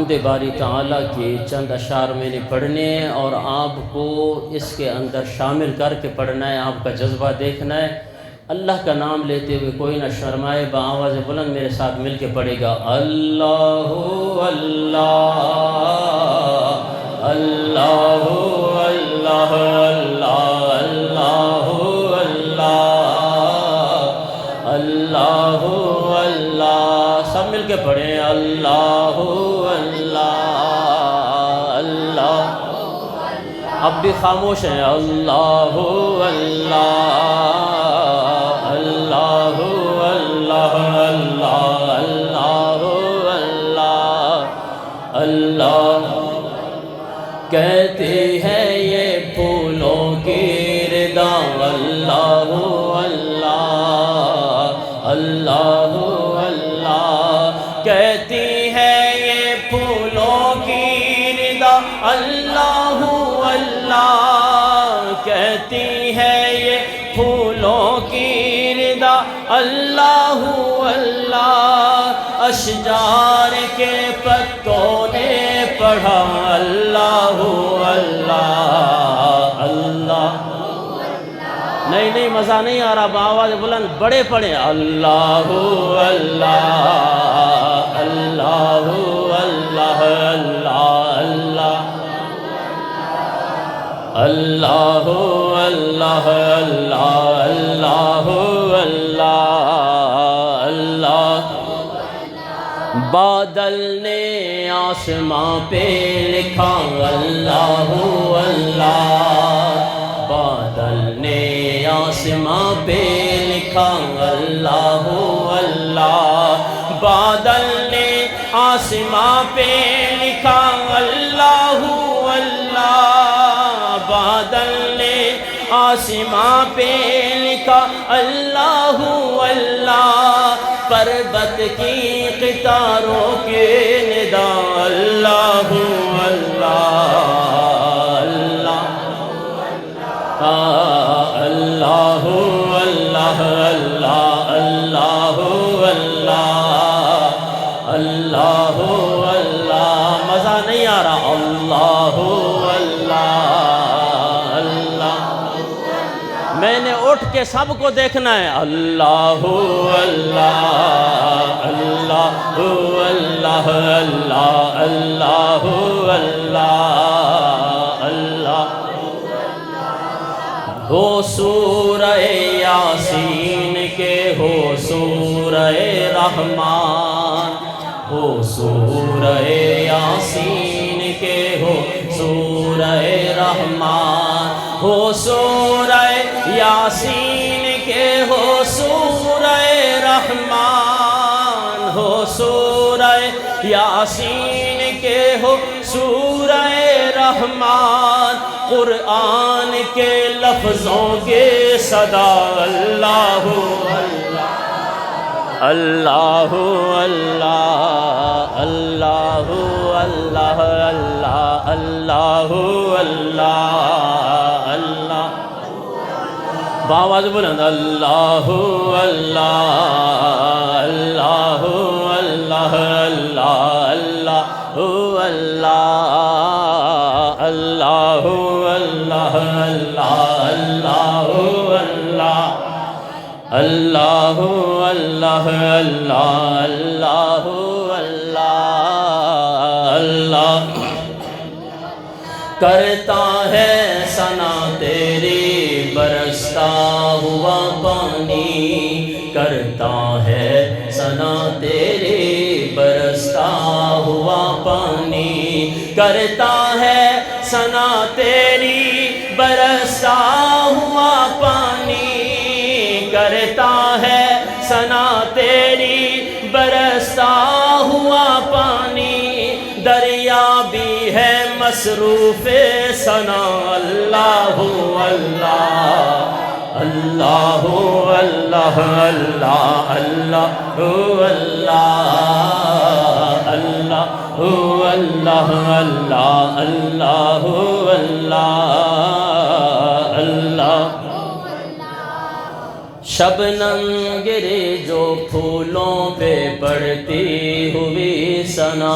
حمد باری تعالیٰ کی چند اشعار میں نے پڑھنے ہیں اور آپ کو اس کے اندر شامل کر کے پڑھنا ہے، آپ کا جذبہ دیکھنا ہے۔ اللہ کا نام لیتے ہوئے کوئی نہ شرمائے، بآواز بلند میرے ساتھ مل کے پڑھے گا۔ اللہ اللہ اللہ اللہ اللہ اللہ اللہ اللہ، سب مل کے پڑھیں۔ اللہ اللہ اللہ، اب بھی خاموش ہیں۔ اللہ اللہ اللہ اللہ اللہ اللہ اللہ، کہتی ہے یہ پھولوں کی ردا۔ اللہ اللہ اللہ اللہ، کہتی ہے یہ پھولوں کی ردا۔ اللہ اللہ، کہتی ہے یہ پھولوں کی ردا۔ اللہ اللہ، اشجار کے پتوں نے پڑھا۔ اللہ اللہ اللہ، نہیں مزہ نہیں آ رہا، آواز بلند بڑے پڑھیں۔ اللہ اللہ اللہ اللہ اللہ اللہ اللہ اللہ اللہ اللہ۔ بادل نے آسماں پہ لکھا۔ اللہ اللہ، بادل نے آسماں پہ لکھا۔ اللہ اللہ، بادل نے آسماں پہ لکھا۔ اللہ اللہ، بادل نے آسماں پہ لکھا۔ اللہ اللہ، پربت کی قطاروں کے ندا۔ اللہ اللہ اللہ اللہ اللہ اللہ اللہ اللہ اللہ، مزہ نہیں آ رہا۔ اللہ اللہ اللہ، میں نے اٹھ کے سب کو دیکھنا ہے۔ اللہ اللہ اللہ اللہ اللہ اللہ اللہ اللہ، ہو سورہ یاسین کے، ہو سورہ رحمان، ہو سورہ یاسین کے، ہو سورہ رحمان، ہو سورہ یاسین کے، ہو سورہ رحمان، ہو سورہ یاسین کے، ہو سورہ رحمان، قرآن کے لفظوں کے صدا۔ اللہ اللہ اللہ اللہ اللہ اللہ اللہ اللہ اللہ، بآواز بلند۔ اللہ اللہ اللہ اللہ اللہ اللہ اللہ اللہ اللہ اللہ اللہ اللہ اللہ اللہ، کرتا ہے ثنا تیری برستا ہوا پانی، کرتا ہے ثنا تیری برستا ہوا پانی، کرتا ہے ثنا تیری برستا ہوا پانی، کرتا ہے ثنا تیری برستا ہوا پانی، دریا بھی ہے مصروف ثنا۔ اللہ اللہ اللہ اللہ اللہ اللہ اللہ اللہ اللہ اللہ اللہ اللہ، شبنم گری جو پھولوں پہ پڑتی ہوئی ثنا،